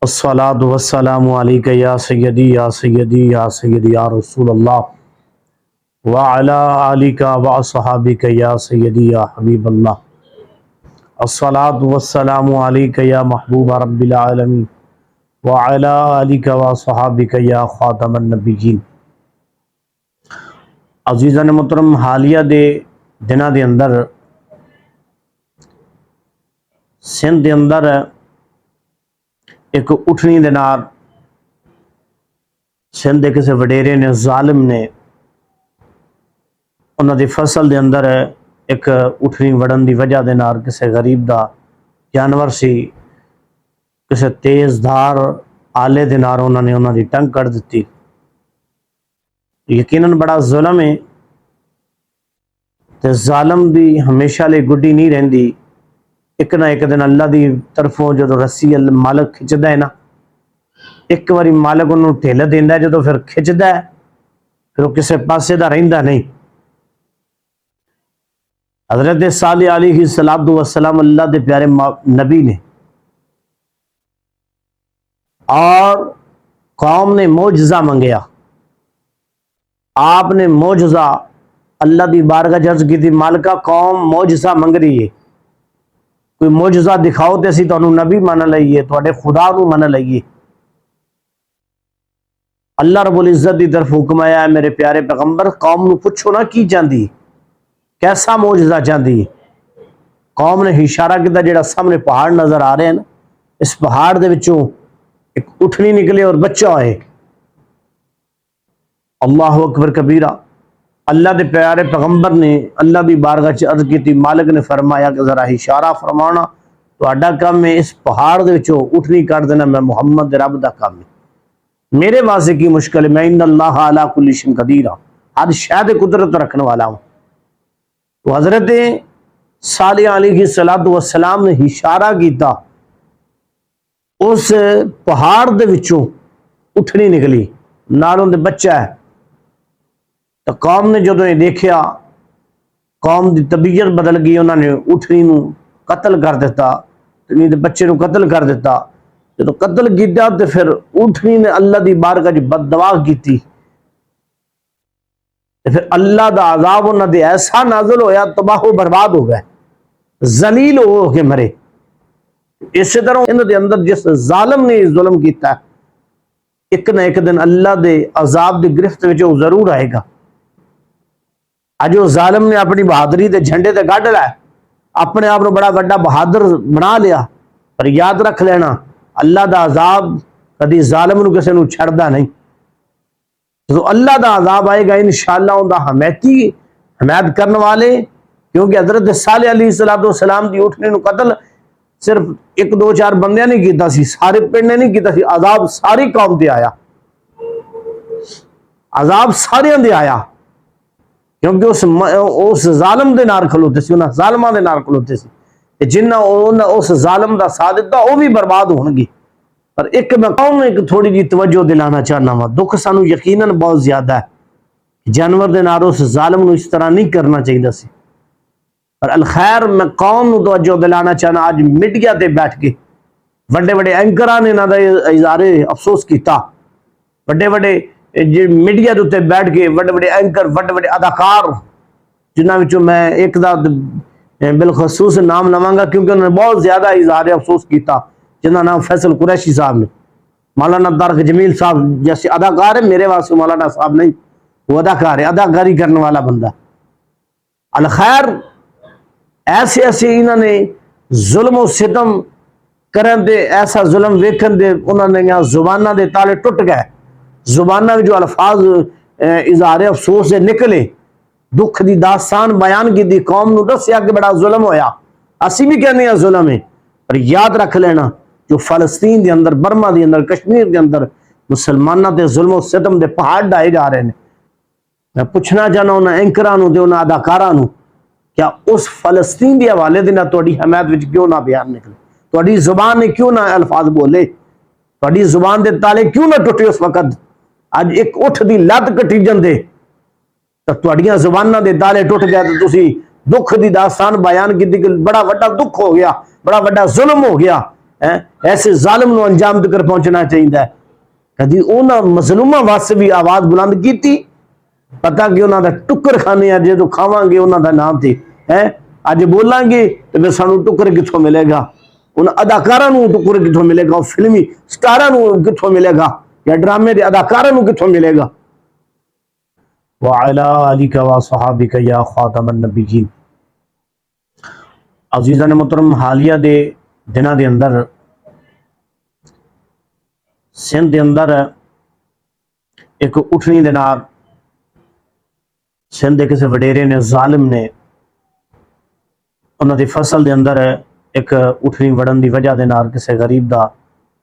الصلاۃ والسلام علیک یا سیدی یا سیدی یا سیدی یا رسول اللہ وعلی آلک واصحابک یا سیدی یا حبیب اللہ۔ الصلاۃ والسلام علیک یا محبوب رب العالمین وعلی آلک واصحابک یا خاتم النبیین۔ عزیزان محترم، حالیہ دے دنوں دے اندر سندھ دے اندر ایک اٹھنی دے نال سندھ دے کسے وڈیرے نے ظالم نے انہاں دی فصل دے اندر ایک اٹھنی وڑن دی وجہ دے نال کسے غریب دا جانور سی کسے تیز دھار آلے دے نال انہاں دی ٹنگ کر دتی۔ یقیناً بڑا ظلم ہے تے ظالم دی ہمیشہ لے گڈی نہیں رہندی، ایک نہ ایک دن اللہ دی طرفوں جدو رسی مالک کھچدا ہے نا، ایک واری مالک انہوں ٹھل دیندا ہے، جدو پھر کھچدا ہے پھر وہ کسے پاسے دا رہندا نہیں۔ حضرت صالح علیہ السلام اللہ دے پیارے نبی نے، اور قوم نے معجزہ منگیا، آپ نے معجزہ اللہ دی بارگاہ عرض کی تھی، مالکہ قوم معجزہ منگ رہی ہے، کوئی معجزہ دکھاؤ تے اسی تانوں نبی مان لئیے، تواڈے خدا نو مان لئیے۔ اللہ رب العزت دی طرف حکم آیا ہے، میرے پیارے پیغمبر قوم نو پوچھو نا کی چاہندی، کیسا معجزہ چاہندی۔ قوم نے اشارہ کیتا، جڑا سامنے پہاڑ نظر آ رہے ہیں نا، اس پہاڑ دے وچوں ایک اٹھنی نکلے اور بچہ ہوئے۔ اللہ اکبر کبیرہ۔ اللہ دے پیارے پیغمبر نے اللہ دی بارگاہ چ عرض کی تھی، مالک نے فرمایا کہ ذرا اشارہ فرمانا، تہاڈا کام ہے اس پہاڑ دے وچوں اٹھنی کر دینا، میں محمد دے رب دا کام ہے، میرے واسطے کی مشکل ہے، میں ان اللہ علی کل شیء قدیر ہوں، ہر شے تے قدرت رکھنے والا ہوں۔ تو حضرت صالح علیہ السلام نے اشارہ کیتا، اس پہاڑ دے وچوں اٹھنی نکلی، نالوں دے بچہ ہے۔ تو قوم نے جدو یہ دیکھیا، قوم دی طبیعت بدل گئی، انہوں نے اٹھنی نو قتل کر دیتا، اٹھنی دے بچے نو قتل کر دیتا۔ جدو قتل کیتا تو پھر اٹھنی نے اللہ دی بارگاہ بد دعا کیتی، پھر اللہ دا عذاب انہاں دے ایسا نازل ہویا، تباہ و برباد ہو گئے، ذلیل ہو کے مرے۔ اسی طرح انہاں دے اندر جس ظالم نے ظلم کیتا ہے، ایک نہ ایک دن اللہ دے عذاب دی گرفت وچ وہ ضرور آئے گا۔ اج وہ ظالم نے اپنی بہادری دے جھنڈے تے گڈ لیا، اپنے آپ کو بڑا وڈا بہادر بنا لیا، پر یاد رکھ لینا اللہ دا عذاب کدی ظالم نو کسے نو چھڑدا نہیں۔ تو اللہ دا عذاب آئے گا انشاءاللہ ان دا حمایت کرنے والے، کیونکہ حضرت صالح علیہ السلام دی اٹھنے نو قتل صرف ایک دو چار بندیاں نہیں کیتا سی، سارے پنڈ نے نہیں کیتا سی، عذاب ساری قوم تے آیا، عذاب سارے دے آیا، کیونکہ اس ظالم دے نال کھلوتے سی، انہاں ظالماں دے نال کھلوتے سی، جنہاں اس ظالم دا ساتھ دتا وہ بھی برباد ہون گے۔ پر ایک میں قوم نے ایک تھوڑی جی توجہ دلانا چاہنا وا، دکھ سانو یقیناً بہت زیادہ ہے، جانور دے نال اس ظالم نو اس طرح نہیں کرنا چاہیے سی۔ پر الخیر میں قوم نو توجہ دلانا چاہنا، آج میڈیا تے بیٹھ کے بڑے بڑے اینکراں نے انہاں دا اظہار افسوس کیتا، بڑے بڑے میڈیا دے بیٹھ کے بڑے بڑے اینکر، بڑے بڑے اداکار، جنہاں وچوں میں ایک دا بالخصوص نام لواں گا کیونکہ انہوں نے بہت زیادہ اظہار افسوس کیتا، جنہاں نام فیصل قریشی صاحب نے، مولانا طارق جمیل صاحب جیسے اداکار ہے، میرے واسطے مولانا صاحب نہیں، وہ اداکار ہے، اداکاری کرنے والا بندہ۔ الخیر ایسے ایسے انہوں نے ظلم و ستم کرن دے، ایسا ظلم ویکھن دے، انہوں نے یہاں زبانہ دے تالے ٹوٹ گئے، زبانہ میں جو الفاظ اظہار افسوس سے نکلے، دکھ دی داستان بیان کی دی، قوم نو دسیا کہ بڑا ظلم ہویا، اسی بھی کہنے ہیں ظلم ہے، پر یاد رکھ لینا جو فلسطین دے اندر، برما دے اندر، کشمیر دے اندر مسلمانہ دے ظلم و ستم دے پہاڑ ڈائے جا رہے ہیں۔ میں پوچھنا چاہنا انہاں اینکرانوں دے، انہاں اداکارانوں، کیا اس فلسطین دی حوالے دے نہ تہاڈی حمایت وچ کیوں نہ بیان نکلے، تہاڈی زبان نے کیوں نہ الفاظ بولے، تہاڈی زبان دے تالے کیوں نہ ٹوٹے اس وقت؟ اج ایک اٹھ دی لت کٹی جاندے تو تہاڈیاں زباناں دے تالے ٹوٹ گئے، تو تسی دکھ دی داستان بیان کی کہ بڑا وڈا دکھ ہو گیا، بڑا وڈا ظلم ہو گیا، ایسے ظالم نو انجام تک پہنچنا چاہیے. کدی انہاں مظلوماں واسطے بھی آواز بلند کیتی, پتا کہ انہاں دا ٹکر کھانے ہیں, جدو کھاواں گے انہاں دا نام تے اج بولاں گے تو پھر سانو ٹکر کتھوں ملے گا, ان اداکاراں نو ٹکر کتھوں ملے گا, فلمی سٹاراں نو کتھوں ملے گا, یا ڈرامے دے اداکاراں نو کتھوں ملے گا. وعلی آلک وصحابک یا خاتم النبیین. عزیزان محترم, حالیہ دے دناں دے اندر سندھ دے اندر ایک اٹھنی دے نال سندھ دے کسی وڈیرے نے, ظالم نے, انہاں دی فصل دے اندر ایک اٹھنی وڑن دی وجہ دے نال کسی غریب دا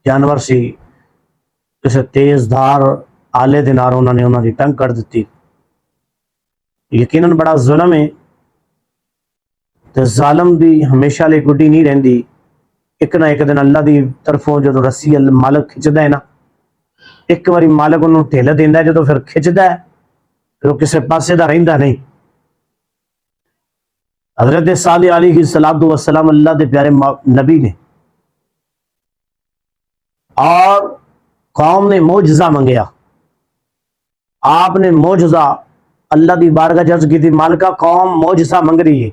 جانور سی, کسی تیز دھار آلے دے نال انہاں دی ٹنگ کر دیتی. یقیناً بڑا ظلم ہے, تے ظالم دی ہمیشہ لے گڈی نہیں رہندی. ایک نہ ایک دن اللہ دی طرفوں جدو رسی مالک کھچدا ہے نا, ایک باری مالک انہوں ٹھیل دیندا ہے, جدو پھر کھچدا ہے پھر وہ کسے پاسے دا رہندا نہیں. حضرت صالح علیہ الصلوۃ والسلام اللہ دے پیارے نبی نے, اور قوم نے معجزہ منگیا. آپ نے معجزہ اللہ دی بارگاہ عرض کی تھی, مالکہ قوم معجزہ منگ رہی ہے,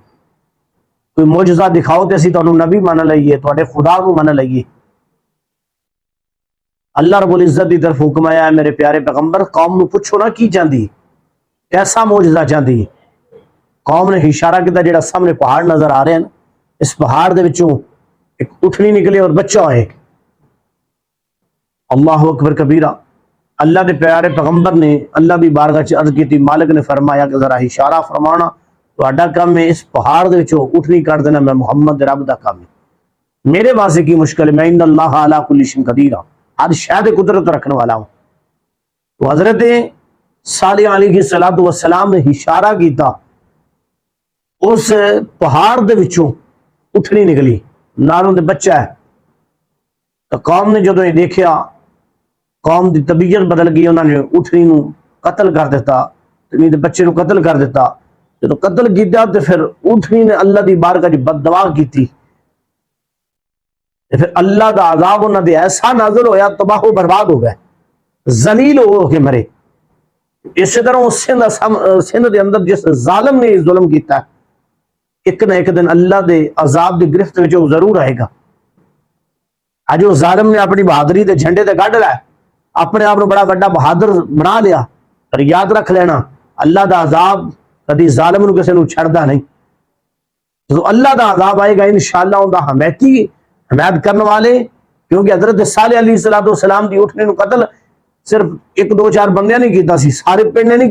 کوئی معجزہ دکھاؤ تے اسی تانوں نبی من لئیے, تواڈے خدا کو من لئیے. اللہ رب العزت دی طرف حکم آیا ہے, میرے پیارے پیغمبر قوم نو پوچھو نا کی چاہندی, کیسا معجزہ چاہندی. قوم نے اشارہ کیتا, جڑا سامنے پہاڑ نظر آ رہے ہیں, اس پہاڑ دے وچوں ایک اٹھنی نکلے اور بچہ ہوئے. اللہ اکبر کبیرہ. اللہ دے پیارے پیغمبر نے اللہ دی بارگاہ چ عرض کی تھی, مالک نے فرمایا کہ ذرا اشارہ فرمانا, تہاڈا کام ہے اس پہاڑ دے وچوں اٹھنی کر دینا, میں محمد رب دا کام ہے, میرے واسطے کی مشکل ہے, میں ان اللہ علی کل شیء قدیر, ہر شے تے قدرت رکھنے والا ہوں. تو حضرت صالح علیہ الصلوۃ والسلام نے اشارہ کیتا, اس پہاڑ دے وچوں اٹھنی نکلی, نالوں دے بچہ ہے. تو قوم نے جدو یہ دیکھیا, قوم دی طبیعت بدل گئی, انہوں نے اٹھنی نو قتل کر دیتا, دے بچے نو قتل کر دیتا. جدو قتل کیتا تو پھر اٹھنی نے اللہ دی بارگاہ وچ بد دعا کیتی, پھر اللہ دا عذاب انہاں دے ایسا نازل ہویا, تباہ و برباد ہو گئے, ذلیل ہو کے مرے. اسی طرح سندھ دے اندر جس ظالم نے ظلم کیتا ہے, ایک نہ ایک دن اللہ دے عذاب دی گرفت وچ ضرور آئے گا. اج وہ ظالم نے اپنی بہادری دے جھنڈے تے گڈ لیا, اپنے آپ بڑا بڑا بہادر بنا لیا, پر یاد رکھ لینا اللہ دا عذاب کدی ظالم نو کسے نو چھڑدا نہیں. تو اللہ دا عذاب آئے گا انشاءاللہ ان دا حمایت کرنے والے, کیونکہ حضرت صالح علیہ السلام دی اٹھنے نو قتل صرف ایک دو چار بندیاں نہیں کیتا سی, سارے پنڈ نے نہیں